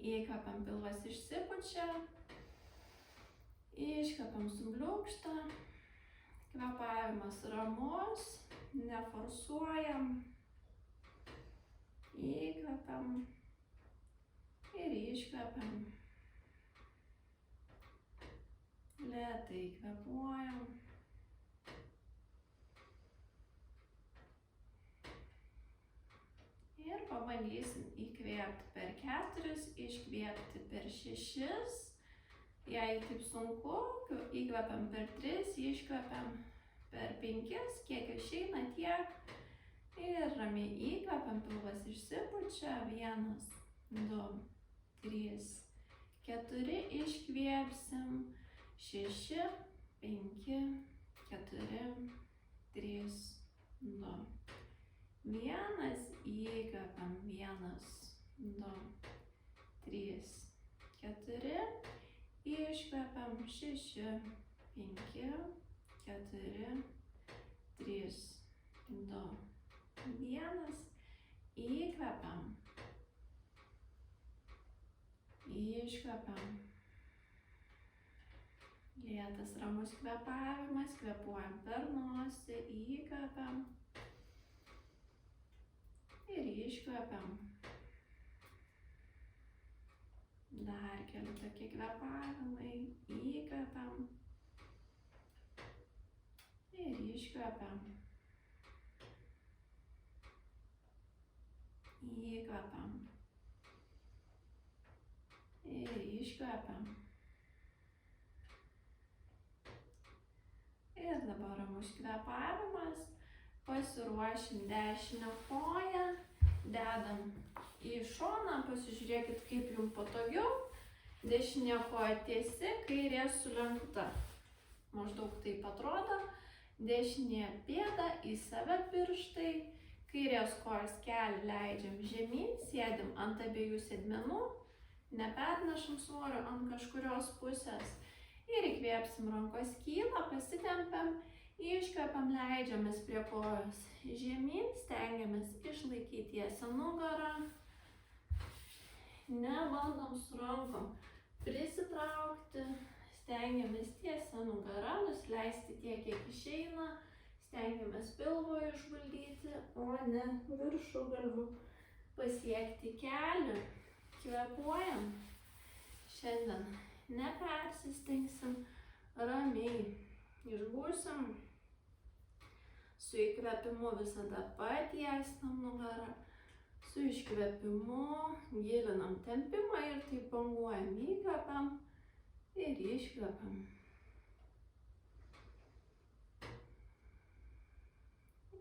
įkvepiam, pilvas išsipučia, iškvepiam subliūkštą, kvėpavimas ramus, neforsuojam, įkvepiam ir iškvepiam, lėtai kvėpuojam. Ir pabandysim įkvėpti per 4, iškvėpti per 6. Jei taip sunku, įkvepiam per 3, iškvepiam per 5, kiek išeina tiek. Ir ramiai įkvepiam, pilvas išsipučia. 1, 2, 3, 4, iškvėpsim. 6, 5, 4, 3, 2. 1, įkvepiam, 1, 2, 3, 4, iškvepiam, 6, 5, 4, 3, 2, 1, įkvepiam, iškvepiam. Lėtas ramus kvėpavimas, kvėpuojam per nosį, įkvepiam. Ir iškvepiam. Dar keli tokie kvėpavimai. Įkvepiam. Ir iškvepiam. Įkvepiam. Ir iškvepiam. Ir dabar ramus kvėpavimas. Pasiruošim dešinę koją, dedam į šoną, pasižiūrėkit kaip jums patogiau. Dešinė koja tiesi, kairė sulenkta. Maždaug taip atrodo. Dešinė pėda į save pirštai, kairės kojos kelį leidžiam žemyn, sėdim ant abiejų sėdmenų, nepernešam svorio ant kažkurios pusės. Ir įkvėpsim, rankos kyla, pasitempiam. Iškvepiam, leidžiamės prie kojos žemyn, stengiamės išlaikyti tiesią nugarą. Nebandom su rankom prisitraukti, stengiamės tiesią nugarą, nusileisti tiek, kiek išeina, stengiamės pilvo išvaldyti, o ne viršugalviu pasiekti kelių. Kvėpuojam. Šiandien nepersistengsim, ramiai išbūsim. Su įkvėpimu visada patiesinam nugarą, su iškvėpimu gilinam tempimą ir taip banguojam, įkvepiam ir iškvepiam.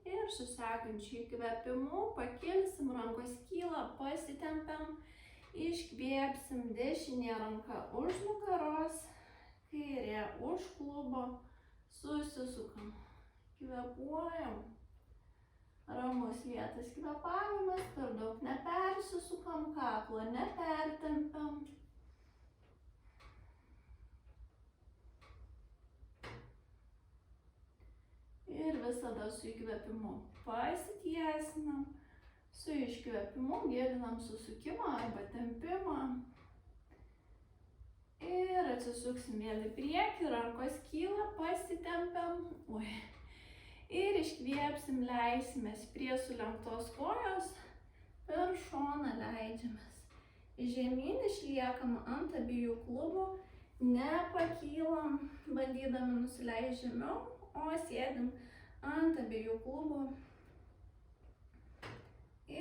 Ir su sekančiu įkvėpimu pakilsim, rankos kyla, pasitempiam, iškvėpsim, dešinė ranka už nugaros, kairė už klubo, susisukam. Kvėpuojam. Ramus lėtas kvėpavimas, per daug nepersisukam, kaklą nepertempiam. Ir visada su įkvėpimu pasitiesinam, su iškvėpimu gilinam susukimą arba tempimą. Ir atsisuksim vėl į priekį, rankos kyla, pasitempiam. Ir iškvėpsim, leisimės prie sulenktos kojos, per šoną leidžiamės. Žemyn išliekam ant abiejų klubų, nepakylam, bandydami nusileisti žemiau, o sėdim ant abiejų klubų.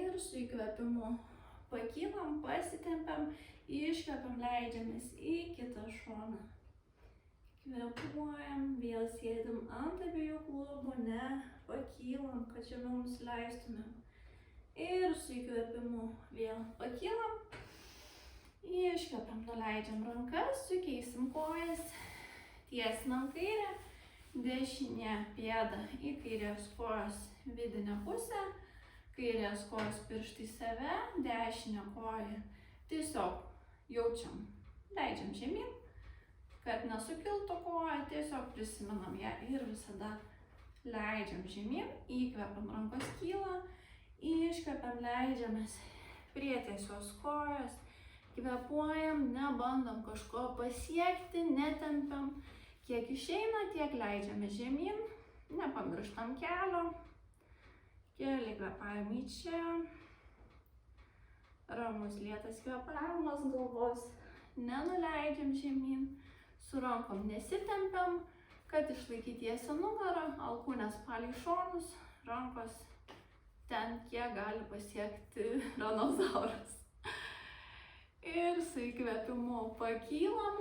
Ir su įkvėpimu pakylam, pasitempiam, iškvepiam, leidžiamės į kitą šoną. Kvėpuojam, vėl sėdim ant abiejų klubų, nepakylam, kad žemiau nusileistumėm. Ir su įkvėpimu vėl pakylam, iškvepiam, nuleidžiam rankas, sukeisim kojas, tiesinam kairę, dešinė pėda į kairės kojos vidinę pusę, kairės kojos pirštai save, dešinė koja tiesiog jaučiam, leidžiam žemyn, kad nesukiltų koja, tiesiog prisimenam ją ir visada leidžiam žemyn, įkvepiam, rankos kyla, iškvepiam, leidžiamės prie tiesios kojos, Kvėpuojam, nebandom kažko pasiekti, netempiam. Kiek išeina, tiek leidžiame žemyn, nepamirštam kelio. Keli kvėpavimai čia. Ramus lėtas kvėpavimas, galvos nenuleidžiam žemyn. Su rankom nesitempiam, kad išlaikyti tiesią nugarą, alkūnės palei šonus, rankos ten, kiek gali pasiekti ranozauras. Ir su įkvėpimu pakylam,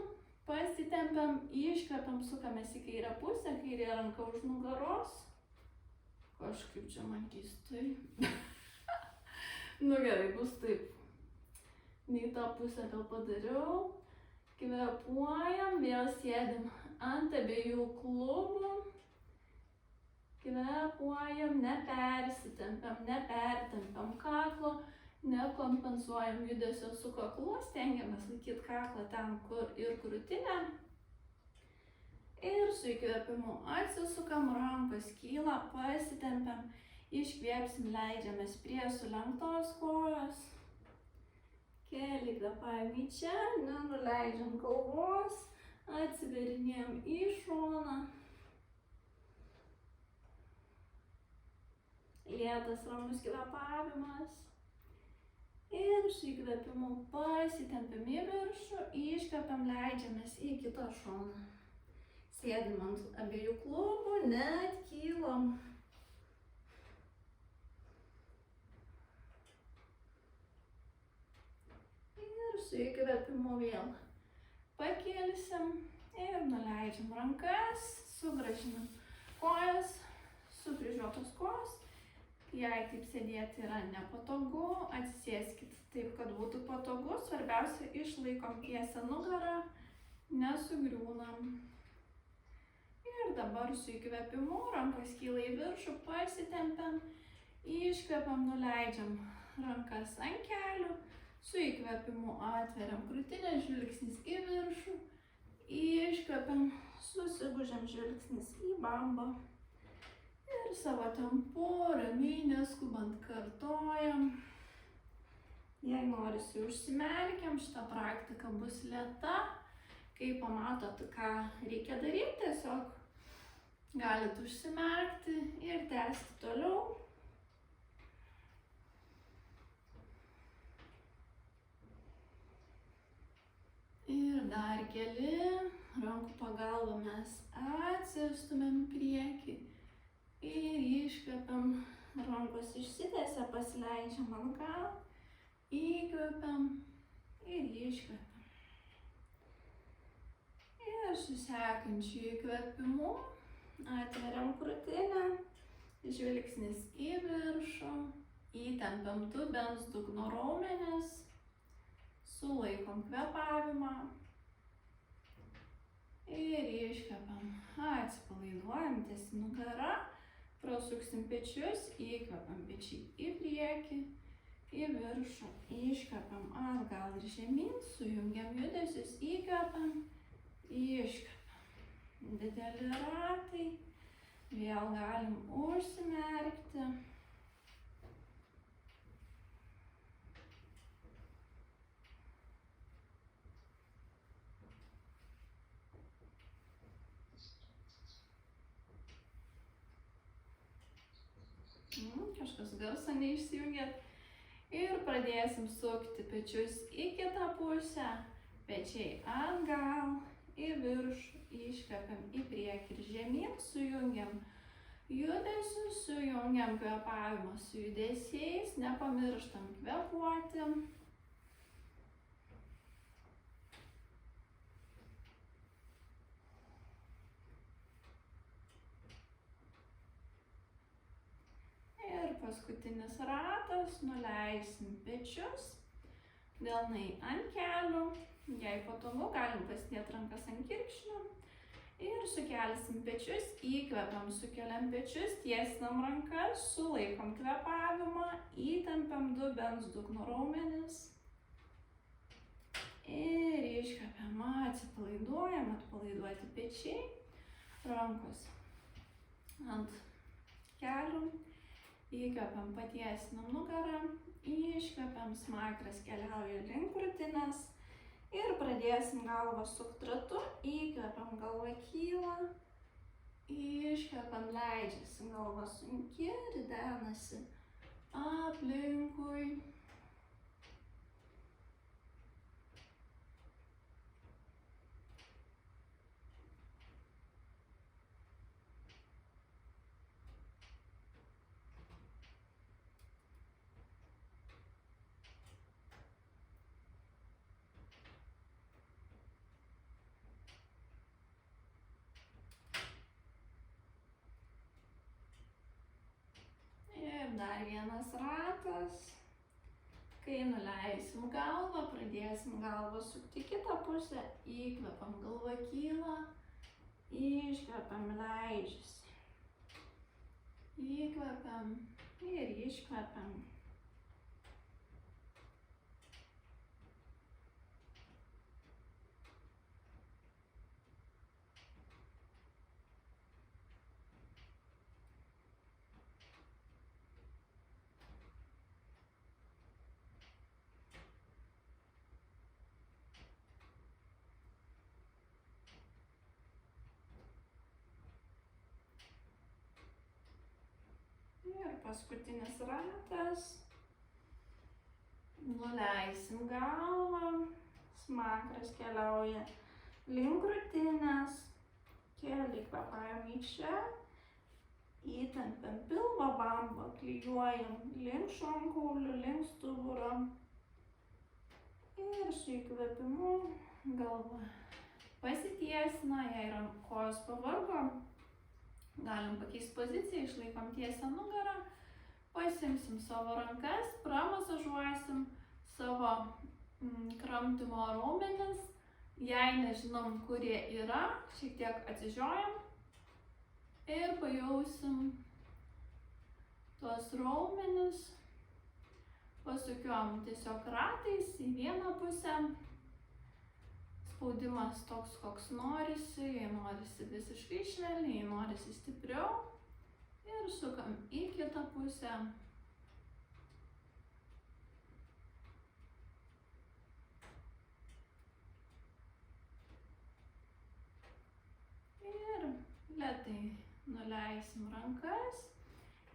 pasitempiam, iškvepiam, sukamės į kairę pusę, kairė ranka už nugaros. Kažkaip čia man keistai. Nu gerai, bus taip. Nei tą pusę gal padariau. Kvėpuojam, vėl sėdim ant abiejų klubų. Kvėpuojam, nepersitempiam, nepertempiam kaklo, nekompensuojam judesio su kaklu, stengiamės laikyti kaklą ten, kur ir krūtinę. Ir su įkvėpimu atsisukam, rankos kyla, pasitempiam, iškvėpsim, leidžiamės prie sulenktos kojos. Keli kvėpavimai čia, nenuleidžiam galvos, atsiverinėjam į šoną. Lėtas ramus kvėpavimas. Ir su įkvėpimu pasitempiam į viršų, iškvepiam, leidžiamės į kitą šoną. Sėdim ant abiejų klubų, net kylam. Ir su įkvėpimu vėl pakėlisim ir nuleidžiam rankas, sugrąžinam kojas, sukryžiuotos kojos. Jei taip sėdėti yra nepatogu, atsisėskit taip, kad būtų patogu. Svarbiausia, išlaikom tiesią nugarą, nesugriūnam. Ir dabar su įkvėpimu rankas kyla į viršų, pasitempiam, iškvepiam, nuleidžiam rankas ant kelių, su įkvėpimu atveriam krūtinę, žvilgsnis į viršų, iškvepiam, susigūžiam, žvilgsnis į bambą. Ir savo tempu, ramiai neskubant kartojam. Jei norisi užsimerkiam, šita praktika bus lėta. Kai pamatot, ką reikia daryti, tiesiog galit užsimerkti ir tęsti toliau. Ir dar keli, rankų pagalba mes atsistumėm priekį. Ir iškvepiam, rankos išsitiesia, pasileidžiam atgal, įkvepiam ir iškvepiam. Ir su sekančiu įkvepimu atveriam krūtinę, žvilgsnis į viršų, įtempiam dubens dugno raumenis, sulaikom kvėpavimą ir iškvepiam, atsipalaiduojam tiesiai nugara. Prasuksim pečius, įkvepiam pečiai į priekį, į viršų, iškvepiam atgal ir žemyn, sujungiam judesius, įkvepiam, iškvepiam. Dideli ratai, vėl galim užsimerkti. Kažkas garso neišsijungėt. Ir pradėsim sukti pečius į kitą pusę. Pečiai atgal, į viršų, iškvepiam į priekį ir žemyn, sujungiam judesius, sujungiam kvėpavimą su judesiais, nepamirštam kvėpuoti. Paskutinis ratas, nuleisim pečius, delnai ant kelių, jei patogu, galim pasidėti rankas ant kirkšnių ir sukelsim pečius, įkvepiam, sukeliam pečius, tiesinam rankas, sulaikom kvėpavimą, įtempiam dubens dugno raumenis ir iškvepiam, atsipalaiduojam, atpalaiduoti pečiai, rankos ant kelių. Įkvepiam, patiesinam nugarą, iškvepiam, smakras keliauja link krūtinės ir pradėsim galvą sukti ratu, įkvepiam, galva kyla, iškvepiam, leidžiasi, galva sunki, ridenasi aplinkui. Ir dar vienas ratas. Kai nuleisim galvą, pradėsim galvą sukti kitą pusę, įkvepiam, galva kyla, iškvepiam, leidžiasi. Įkvepiam ir iškvepiam. Ir paskutinis ratas. Nuleisim galvą, smakras keliauja link krūtinės, keli kvėpavimai čia, įtempiam pilvą, bambą, klijuojam link šonkaulių, link stuburo ir su įkvėpimu galva pasitiesina, jei kojos pavargo, galim pakeisti poziciją, išlaikom tiesią nugarą, pasimsim savo rankas, pramasažuosim savo kramtymo raumenis, jei nežinom, kurie yra, šiek tiek atsižiojam ir pajausim tuos raumenis, pasukiojam tiesiog ratais į vieną pusę, spaudimas toks, koks norisi, jei norisi visiškai švelniai, jei norisi stipriau ir sukam į kitą pusę. Ir lėtai nuleisim rankas,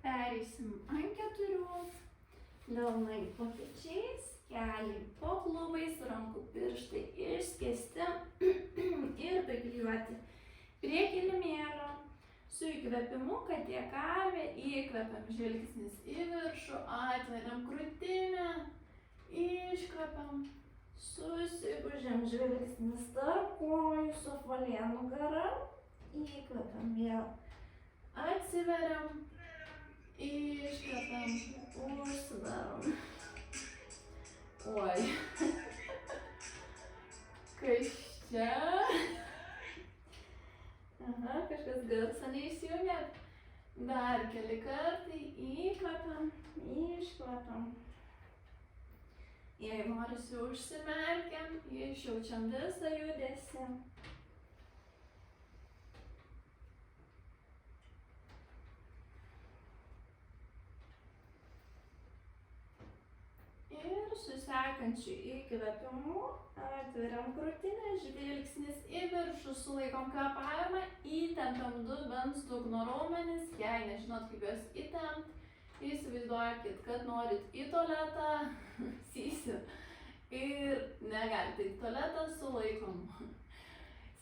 pereisim ant keturių, delnai po pečiais, keliai po klubais, rankų pirštai išskėsti ir paklijuoti prie kilimėlio. Su įkvėpimu katė karvė, įkvepiam, žvilgsnis į viršų, atveriam krūtinę, iškvepiam, susigūžiam, žvilgsnis tarp kojų, suapvalėja nugara, įkvepiam, vėl atsiveriam, iškvepiam, užsidarom. Oi, kas čia? Aha, kažkas garsą neįsijungėt. Dar keli kartai įkvepiam, iškvepiam. Jei norisi užsimerkiam, išjaučiam visą judesį. Ir su sekančiu įkvėpimu atveriam krūtinę, žvilgsnis į viršų, sulaikom kvėpavimą, įtempiam dubens dugno raumenis, jei nežinot kaip juos įtempt, įsivaizduokit, kad norit į tualetą, sysiu, ir negalite į tualetą, sulaikom.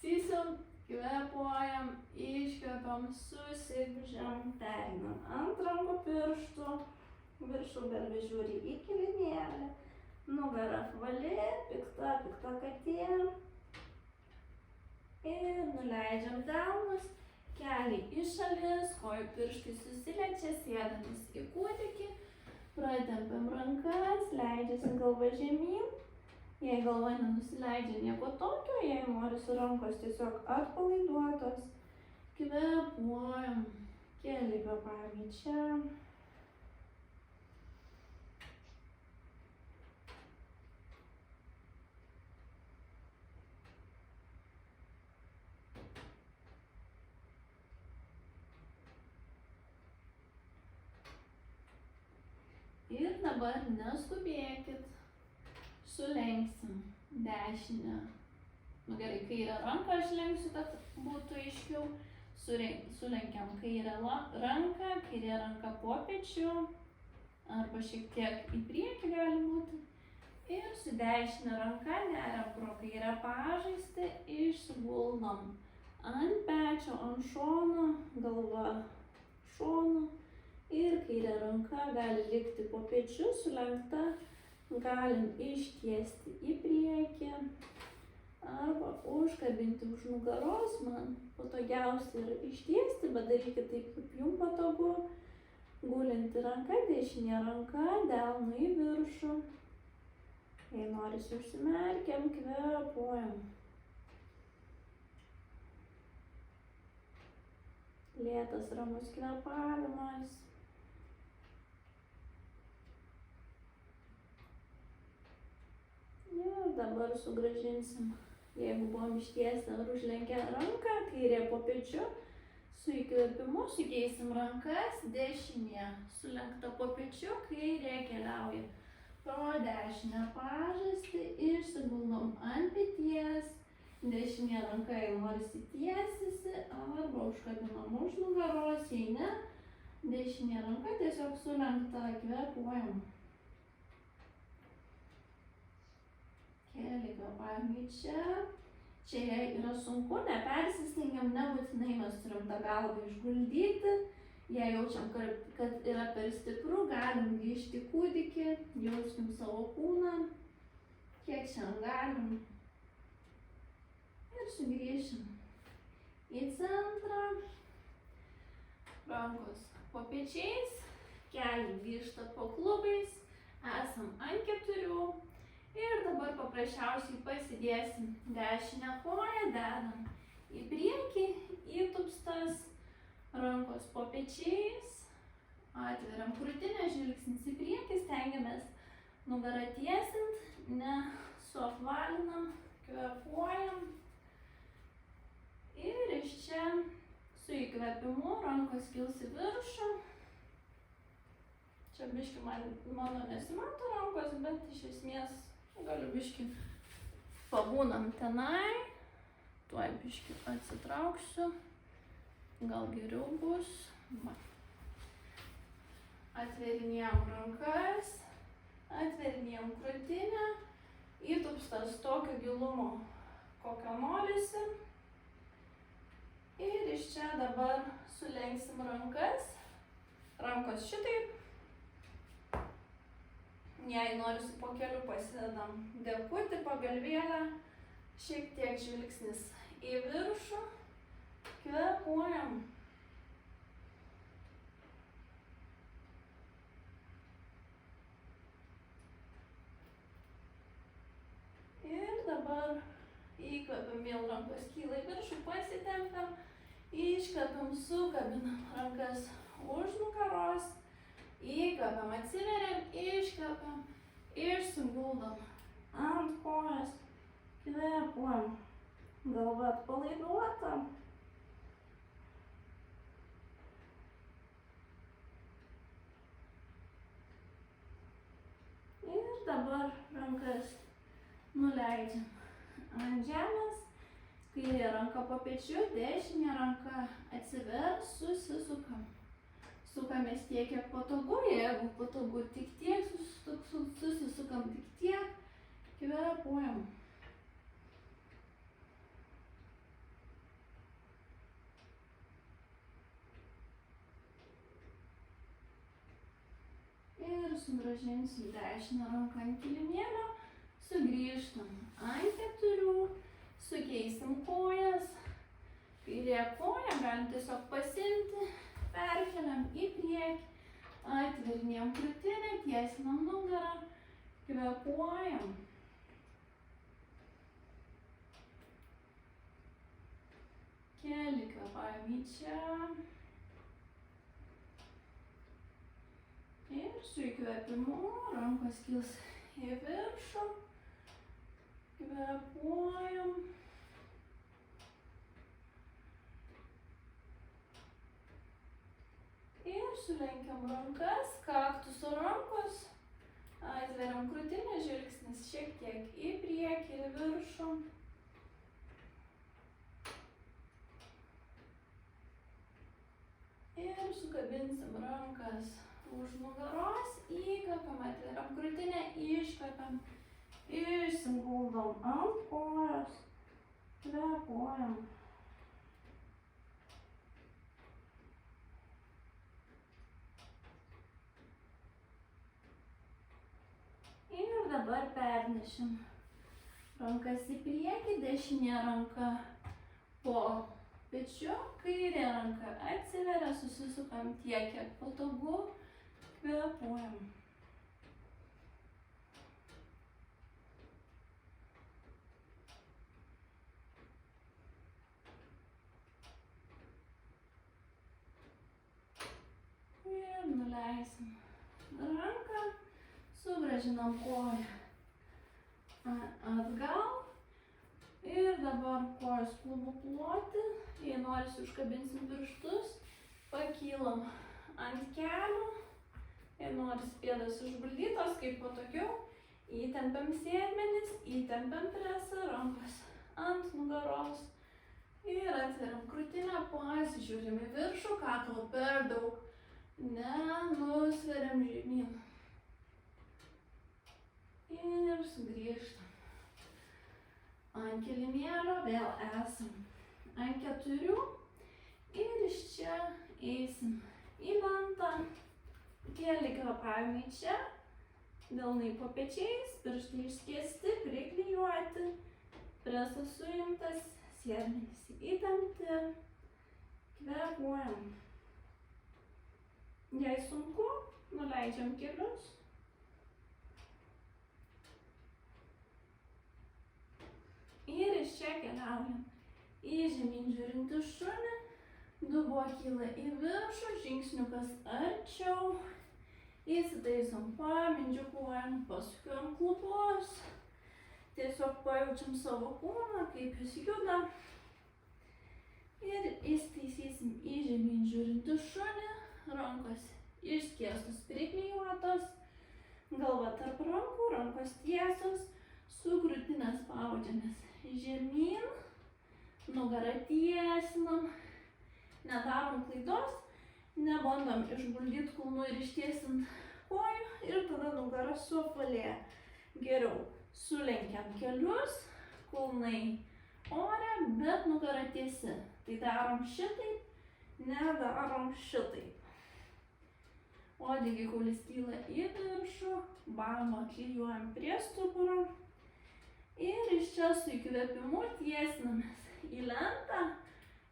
Sysium, kvėpuojam, iškvepiam, susigūžiam, pereinam ant rankų pirštų. Viršų galva žiūri į kilimėlį, nugara apvali, pikta katė. Ir nuleidžiam delnus, keliai į šalis, kojų pirštai susiliečia, sėdamis į kūdikį, pratempiam rankas, leidžiasi galva žemyn. Jei galva nenusileidžia nieko tokio, jei norisi rankos tiesiog atpalaiduotos, kvėpuojam, keli kvėpavimai čia. Ir dabar neskubėkit. Sulenksim dešinę. Nu gerai, kairę ranką aš lenksiu, kad būtų aiškiau. Sulenkiam kairę ranką, kairė ranka po pečiu. Arba šiek tiek į priekį gali būti. Ir su dešinė ranka neriam pro kairę pažastį, išsiguldom ant pečio, ant šono, galva šonu. Ir kairė ranka gali likti po pečiu sulenkta. Galim ištiesti į priekį arba užkabinti už nugaros. Man patogiausia yra ištiesti, bet darykite taip, kaip jums patogu. Gulinti ranka, dešinė ranka, delnu į viršų. Jei norisi užsimerkiam, kvėpuojam. Lėtas ramus kvėpavimas. Ir dabar sugrąžinsim, jeigu buvom ištiesę ar užlenkę ranką, kairė po pečiu, su įkvėpimu sukeisim rankas, dešinė sulenkta po pečiu, kairė keliauja pro dešinę pažastį, išsiguldom ant peties, dešinė ranka jau norisi tiesisi, arba užkabinam už nugaros, jei ne, dešinė ranka tiesiog sulenkta, kvėpuojam. Keli kvėpavimai čia. Čia jei yra sunku, nepersistengiam, nebūtinai mes turim tą galvą išguldyti. Jei jaučiam, kad yra per stipru, galim grįžti kūdikį, jauskim savo kūną, kiek šiandien galim. Ir sugrįšim į centrą. Rankos po pečiais, keliai grįžta po klubais, esam ant 4. Ir dabar paprasčiausiai pasidėsim dešinę koją, dedam į priekį, įtupstas, rankos po pečiais, atveriam krūtinę, žvilgsnis į priekį, stengiamės nugarą tiesint, nesuapvalinam, kvėpuojam. Ir iš čia su įkvėpimu rankos kils į viršų. Čia biški mano nesimato rankos, bet iš esmės galiu biški pabūnam tenai, tuoj biški atsitrauksiu, gal geriau bus. Va. Atverinėjom rankas, atverinėjom krūtinę, įtupstas tokio gilumo, kokio norisi. Ir iš čia dabar sulenksim rankas, rankos šitaip. Jei norisi po kelių pasidedam dekutį, pagalvėlę, šiek tiek žvilgsnis į viršų, kvėpuojam. Ir dabar įkvepiam, vėl rankos kyla į viršų, pasitempiam, iškvepiam, sukabinam rankas už nugaros. Įkvepiam, atsiveriam, iškvepiam, išsiguldom ant kojas, kvėpuojam, galva atpalaiduota. Ir dabar rankas nuleidžiam ant žemės, kairė ranka po pečiu, dešinė ranka atsivers, susisukam. Sukamės tiek, kiek patogu, jeigu patogu tik tiek, susisukam tik tiek, kvėpuojam. Ir sugrąžinsim dešinę ranką ant kilimėlio, sugrįžtam ant 4, sukeisim kojas, kairė koja, galim tiesiog pasimti. Perkeliam į priekį, atverinėjam krūtinę, tiesinam nugarą, kvėpuojam. Keli kvėpavimai čia. Ir su įkvėpimu rankos kils į viršų, kvėpuojam. Ir sulenkiam rankas, kaktuso rankos, Atveriam krūtinę, žvilgsnis šiek tiek į priekį ir viršų. Ir sukabinsim rankas už nugaros, įkvepiam, atveriam krūtinę, iškvepiam, išsiguldom ant kojos, kvėpuojam. Ir dabar pernešim rankas į priekį, dešinė ranka po pečiu, kairė ranka atsiveria, susisukam tiek, kiek patogu, kvėpuojam. Ir nuleisim ranką, sugrąžinam koją atgal. Ir dabar kojos klubų ploti, jei norisi užkabinsim pirštus, pakylam ant kelių, jei norisi pėdas išguldytos, kaip patogiau, įtempiam sėdmenis, įtempiam presą, rankos ant nugaros ir atveriam krūtinę, pasižiūrim į viršų, kaklo per daug nenusveriam žemyn. Ir sugrįžtam. Ant kilimėlio vėl esam ant 4 ir iš čia eisim į lentą. Keli kvėpavimai čia, delnai po pečiais, pirštai išskėsti, priklijuoti, presas suimtas, sėdmenys įtempti, kvėpuojam. Jei sunku, nuleidžiam kelius. Ir iš čia keliaujam į žemyn žiūrintį šunį, dubuo kyla į viršų, žingsniukas arčiau, įsitaisom pamindžiukuojam, pasukiam klubus, tiesiog pajaučiam savo kūną, kaip jis juda ir įsitaisysim į žemyn žiūrintį šunį, rankos išskiestos, priklijuotos, galva tarp rankų, rankos tiesos, su krūtinės spaudžiamės žemyn, nugarą tiesinam, nedarom klaidos, nebandom išguldyti kulnų ir ištiesint kojų ir tada nugara suapvalėja. Geriau sulenkiam kelius, kulnai ore, bet nugara tiesi. Tai darom šitaip, nedarom šitaip. Uodegikaulis kyla į viršų, bambą klijuojam prie stuburo. Ir iš čia su įkvėpimu tiesinamės į lentą,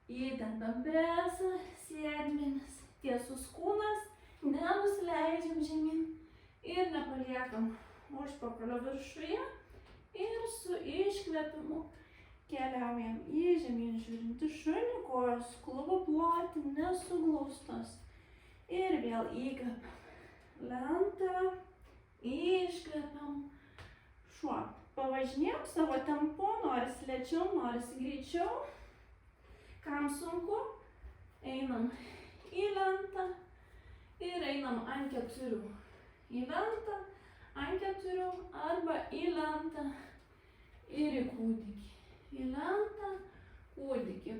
įtempiam presą, sėdmenis, tiesus kūnas, nenusileidžiam žemyn ir nepaliekam užpakalio viršuje. Ir su iškvėpimu keliaujam į žemyn žiūrintį šunį, kojos klubo ploti, nesuglaustos. Ir vėl įkvepiam lentą, iškvepiam šuo. Pavažinėjom savo tempu, norisi lėčiau, norisi greičiau. Kam sunku, einam į lentą ir einam ant 4. Į lentą, ant 4 arba į lentą ir į kūdikį. Į lentą, kūdikį.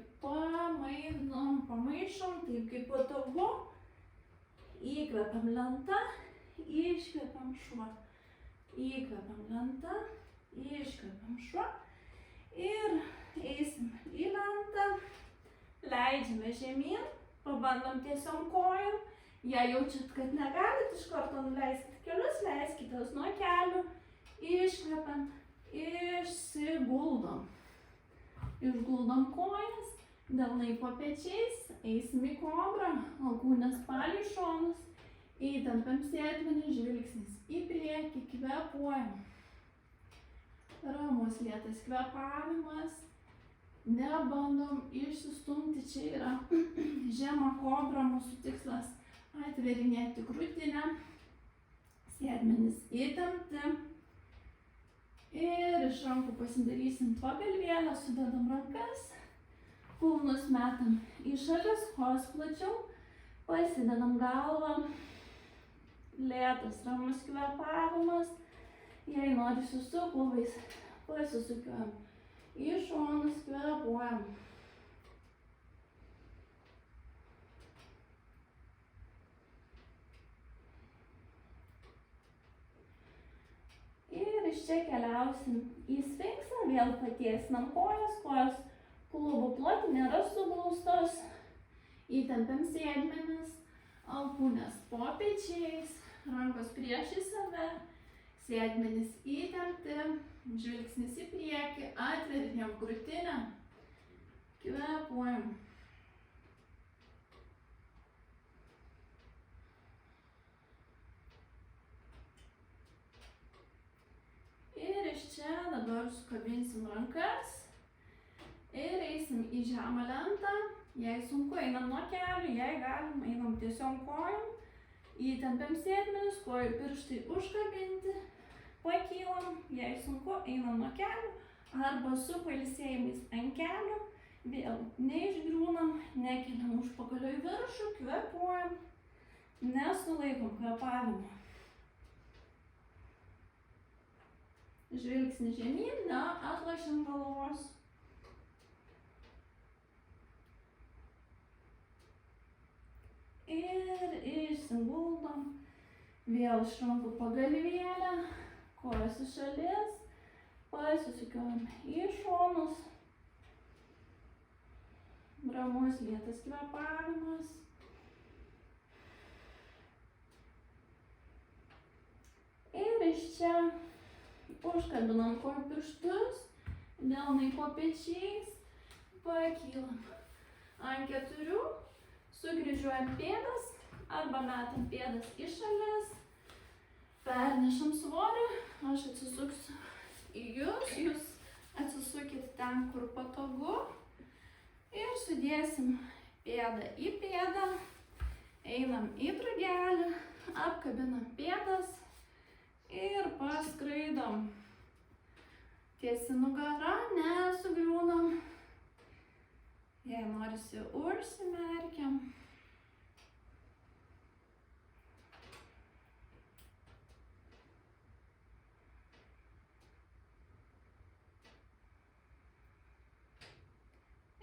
Pamaišom taip kaip patogu. Įkvepiam lentą, iškvepiam šuo. Įkvepiam lentą, iškvepiam šuo ir eisim į lentą, leidžiame žemyn, pabandom tiesiom kojom. Jei jaučiat, kad negalit, iš karto nuleiskite kelius, leiskitės nuo kelių, iškvepiam, išsiguldom. Išguldom kojas, delnai po pečiais, eisim į kobrą, alkūnės palei šonus, įtempiam sėdmenį, žvilgsnis į priekį, kvėpuojam. Ramus lėtas kvėpavimas, nebandom išsistumti, čia yra žema kobra, mūsų tikslas atverinėti krūtinę, sėdmenis įtempti ir iš rankų pasidarysim pagalvėlę, sudedam rankas, kulnus metam į šalis, kojos plačiau, pasidedam galvą, lėtas ramus kvėpavimas, Jei norisi su pilvais, pasisukiuojam. Į šonus kvėpuojam. Ir iš čia keliausim į sfinksą, vėl patiesinam kojas, kojas klubų ploti nėra suglaustos. Įtempiam sėdmenis, alkūnės po pečiais, rankos priešai save, sėdmenis įtempti, žvilgsnis į priekį, atverinėm krūtinę, kvėpuojam. Ir iš čia dabar sukabinsim rankas ir eisim į žemą lentą. Jei sunku, einam nuo kelių, jei galim, einam tiesiog kojom. Įtempiam sėdmenis, kojų pirštai užkabinti, pakylam, jei sunku, einam nuo kelių arba su pailsėjimais ant kelių, vėl neišgriūnam, nekeliam užpakalio į viršų, kvėpuojam, nesulaikom kvėpavimo. Žvilgsnis žemyn, neatlašim galvos. Ir išsiguldom, vėl iš rankų pagalvėlę, kojas į šalis, pasisukiojam į šonus, ramus lėtas kvėpavimas. Ir iš čia užkabinam kojų pirštus, delnai po pečiais, pakylam ant 4. Sukryžiuojam pėdas arba metam pėdas į šalis, pernešam svorį, aš atsisuksiu į jūs, jūs atsisukit ten, kur patogu ir sudėsim pėdą į pėdą, einam į drugelį, apkabinam pėdas ir paskraidom. Tiesi nugara, nesugriūnam. Jei norisi, užsimerkiam.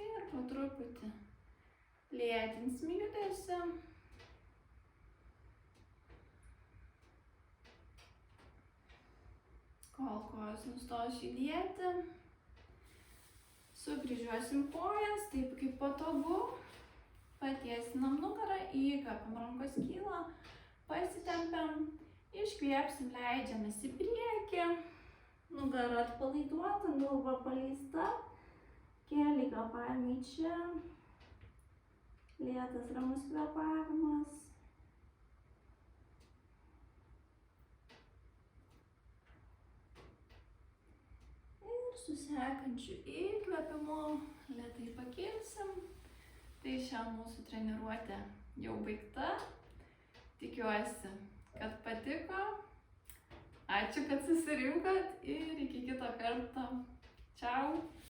Ir po truputį lėtinsim judesį. Kol kojos nustos judėti. Sukryžiuosim kojas, taip kaip patogu, patiesinam nugarą, įkvepiam, rankos kyla, pasitempiam, iškvėpsim, leidžiamės į priekį, nugara atpalaiduota, galva paleista, keli kvėpavimai čia, lėtas ramus kvėpavimas. Su sekančiu įkvėpimu lėtai pakilsim. Tai šiandien mūsų treniruotė jau baigta. Tikiuosi, kad patiko. Ačiū, kad susirinkot ir iki kito karto. Čiau.